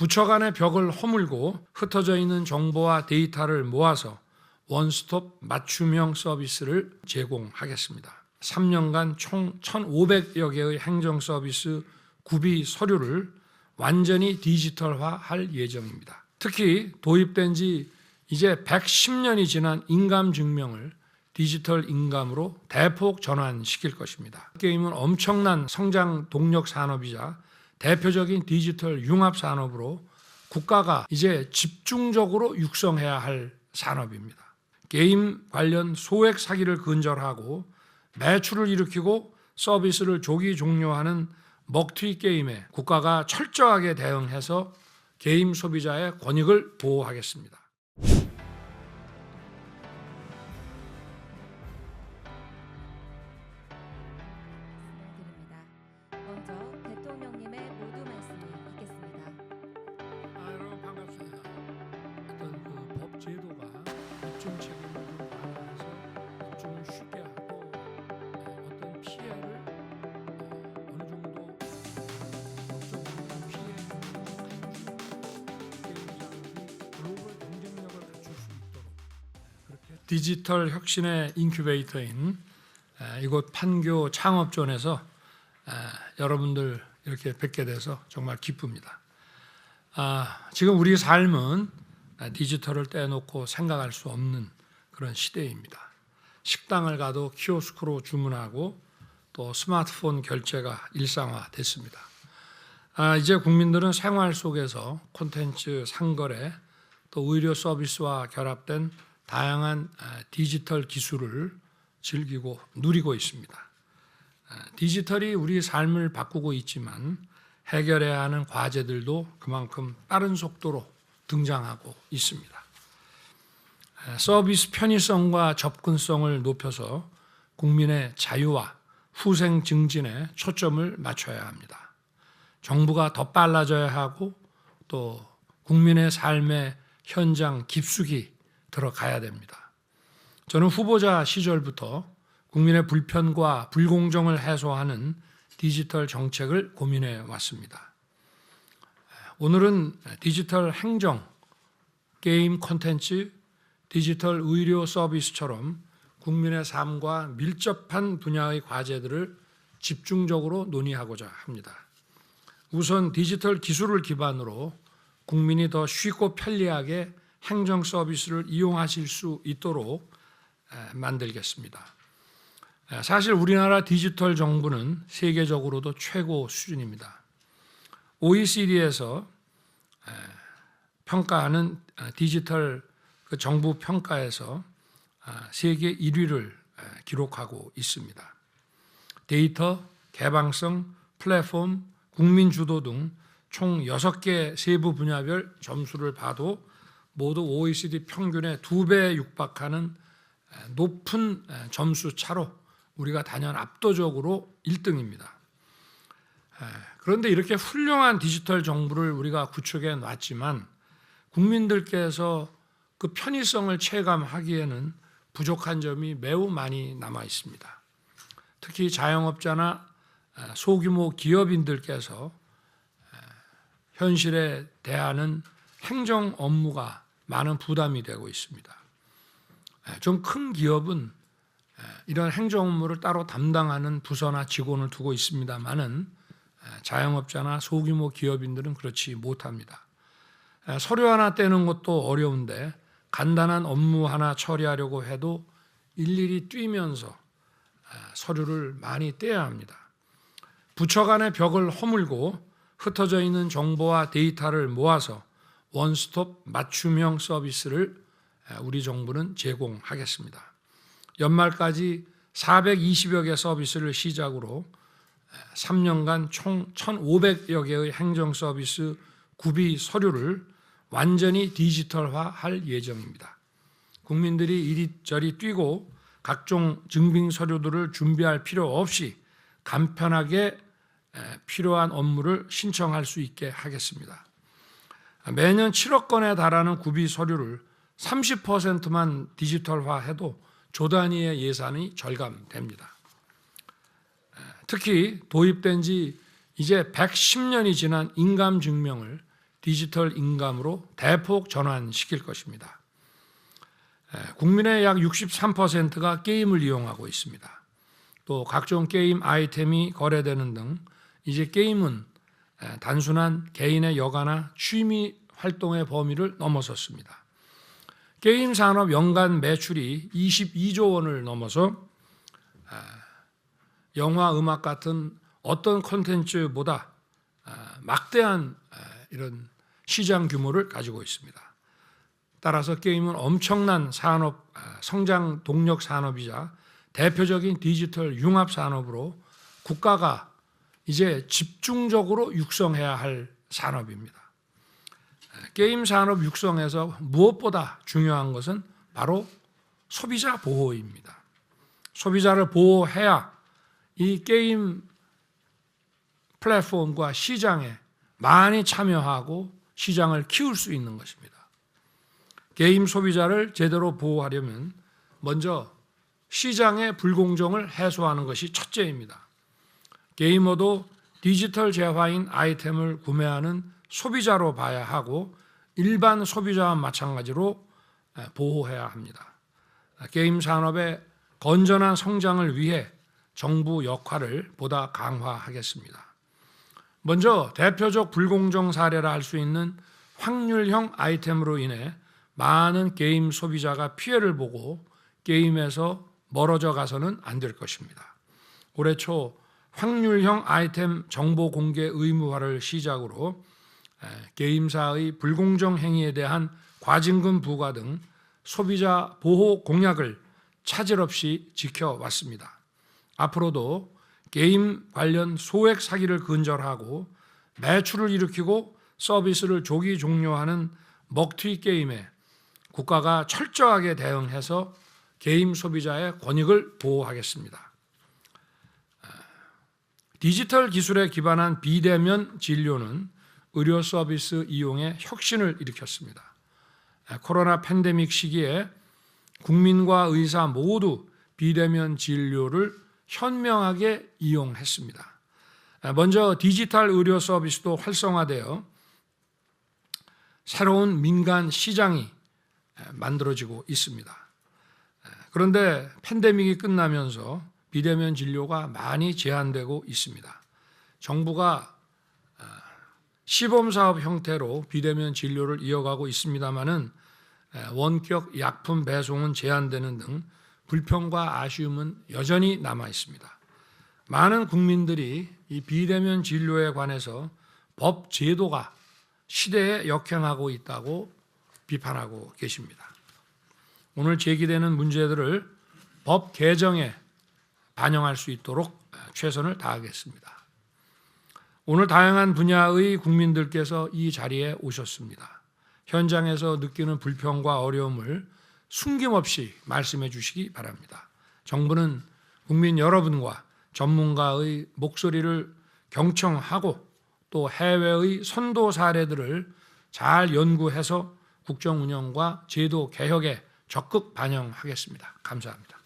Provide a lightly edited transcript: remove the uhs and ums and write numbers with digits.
부처 간의 벽을 허물고 흩어져 있는 정보와 데이터를 모아서 원스톱 맞춤형 서비스를 제공하겠습니다. 3년간 총 1,500여 개의 행정 서비스 구비 서류를 완전히 디지털화할 예정입니다. 특히 도입된 지 이제 110년이 지난 인감 증명을 디지털 인감으로 대폭 전환시킬 것입니다. 게임은 엄청난 성장 동력 산업이자 대표적인 디지털 융합 산업으로 국가가 이제 집중적으로 육성해야 할 산업입니다. 게임 관련 소액 사기를 근절하고 매출을 일으키고 서비스를 조기 종료하는 먹튀 게임에 국가가 철저하게 대응해서 게임 소비자의 권익을 보호하겠습니다. 먼저 대통령님의 모두 말씀을 듣겠습니다. 여러분 반갑습니다. 어떤 그 법 제도가 입증 책임을 좀 반영해서 입증을 쉽게 하고 어떤 피해를 어느 정도 법적으로 피해를 게임장이 글로벌 경쟁력을 갖출 수 있도록 그렇게 디지털 혁신의 인큐베이터인 이곳 판교 창업존에서 여러분들 이렇게 뵙게 돼서 정말 기쁩니다. 지금 우리 삶은 디지털을 떼놓고 생각할 수 없는 그런 시대입니다. 식당을 가도 키오스크로 주문하고 또 스마트폰 결제가 일상화됐습니다. 이제 국민들은 생활 속에서 콘텐츠 상거래 또 의료 서비스와 결합된 다양한 디지털 기술을 즐기고 누리고 있습니다. 디지털이 우리 삶을 바꾸고 있지만 해결해야 하는 과제들도 그만큼 빠른 속도로 등장하고 있습니다. 서비스 편의성과 접근성을 높여서 국민의 자유와 후생 증진에 초점을 맞춰야 합니다. 정부가 더 빨라져야 하고 또 국민의 삶의 현장 깊숙이 들어가야 됩니다. 저는 후보자 시절부터 국민의 불편과 불공정을 해소하는 디지털 정책을 고민해 왔습니다. 오늘은 디지털 행정, 게임 콘텐츠, 디지털 의료 서비스처럼 국민의 삶과 밀접한 분야의 과제들을 집중적으로 논의하고자 합니다. 우선 디지털 기술을 기반으로 국민이 더 쉽고 편리하게 행정 서비스를 이용하실 수 있도록 만들겠습니다. 사실 우리나라 디지털 정부는 세계적으로도 최고 수준입니다. OECD에서 평가하는 디지털 정부 평가에서 세계 1위를 기록하고 있습니다. 데이터, 개방성, 플랫폼, 국민 주도 등 총 6개 세부 분야별 점수를 봐도 모두 OECD 평균의 2배에 육박하는 높은 점수 차로 우리가 단연 압도적으로 1등입니다. 그런데 이렇게 훌륭한 디지털 정부를 우리가 구축해 놨지만 국민들께서 그 편의성을 체감하기에는 부족한 점이 매우 많이 남아 있습니다. 특히 자영업자나 소규모 기업인들께서 현실에 대하는 행정 업무가 많은 부담이 되고 있습니다. 좀 큰 기업은 이런 행정 업무를 따로 담당하는 부서나 직원을 두고 있습니다만은 자영업자나 소규모 기업인들은 그렇지 못합니다. 서류 하나 떼는 것도 어려운데 간단한 업무 하나 처리하려고 해도 일일이 뛰면서 서류를 많이 떼야 합니다. 부처 간의 벽을 허물고 흩어져 있는 정보와 데이터를 모아서 원스톱 맞춤형 서비스를 우리 정부는 제공하겠습니다. 연말까지 420여 개 서비스를 시작으로 3년간 총 1,500여 개의 행정 서비스 구비 서류를 완전히 디지털화할 예정입니다. 국민들이 이리저리 뛰고 각종 증빙 서류들을 준비할 필요 없이 간편하게 필요한 업무를 신청할 수 있게 하겠습니다. 매년 7억 건에 달하는 구비 서류를 30%만 디지털화해도 조 단위의 예산이 절감됩니다. 특히 도입된 지 이제 110년이 지난 인감 증명을 디지털 인감으로 대폭 전환시킬 것입니다. 국민의 약 63%가 게임을 이용하고 있습니다. 또 각종 게임 아이템이 거래되는 등 이제 게임은 단순한 개인의 여가나 취미 활동의 범위를 넘어섰습니다. 게임 산업 연간 매출이 22조 원을 넘어서 영화, 음악 같은 어떤 콘텐츠보다 막대한 이런 시장 규모를 가지고 있습니다. 따라서 게임은 엄청난 산업, 성장 동력 산업이자 대표적인 디지털 융합 산업으로 국가가 이제 집중적으로 육성해야 할 산업입니다. 게임 산업 육성에서 무엇보다 중요한 것은 바로 소비자 보호입니다. 소비자를 보호해야 이 게임 플랫폼과 시장에 많이 참여하고 시장을 키울 수 있는 것입니다. 게임 소비자를 제대로 보호하려면 먼저 시장의 불공정을 해소하는 것이 첫째입니다. 게이머도 디지털 재화인 아이템을 구매하는 소비자로 봐야 하고 일반 소비자와 마찬가지로 보호해야 합니다. 게임 산업의 건전한 성장을 위해 정부 역할을 보다 강화하겠습니다. 먼저 대표적 불공정 사례라 할 수 있는 확률형 아이템으로 인해 많은 게임 소비자가 피해를 보고 게임에서 멀어져 가서는 안 될 것입니다. 올해 초 확률형 아이템 정보 공개 의무화를 시작으로 게임사의 불공정 행위에 대한 과징금 부과 등 소비자 보호 공약을 차질 없이 지켜왔습니다. 앞으로도 게임 관련 소액 사기를 근절하고 매출을 일으키고 서비스를 조기 종료하는 먹튀 게임에 국가가 철저하게 대응해서 게임 소비자의 권익을 보호하겠습니다. 디지털 기술에 기반한 비대면 진료는 의료 서비스 이용에 혁신을 일으켰습니다. 코로나 팬데믹 시기에 국민과 의사 모두 비대면 진료를 현명하게 이용했습니다. 먼저 디지털 의료 서비스도 활성화되어 새로운 민간 시장이 만들어지고 있습니다. 그런데 팬데믹이 끝나면서 비대면 진료가 많이 제한되고 있습니다. 정부가 시범사업 형태로 비대면 진료를 이어가고 있습니다마는 원격 약품 배송은 제한되는 등 불평과 아쉬움은 여전히 남아 있습니다. 많은 국민들이 이 비대면 진료에 관해서 법 제도가 시대에 역행하고 있다고 비판하고 계십니다. 오늘 제기되는 문제들을 법 개정에 반영할 수 있도록 최선을 다하겠습니다. 오늘 다양한 분야의 국민들께서 이 자리에 오셨습니다. 현장에서 느끼는 불평과 어려움을 숨김없이 말씀해 주시기 바랍니다. 정부는 국민 여러분과 전문가의 목소리를 경청하고 또 해외의 선도 사례들을 잘 연구해서 국정 운영과 제도 개혁에 적극 반영하겠습니다. 감사합니다.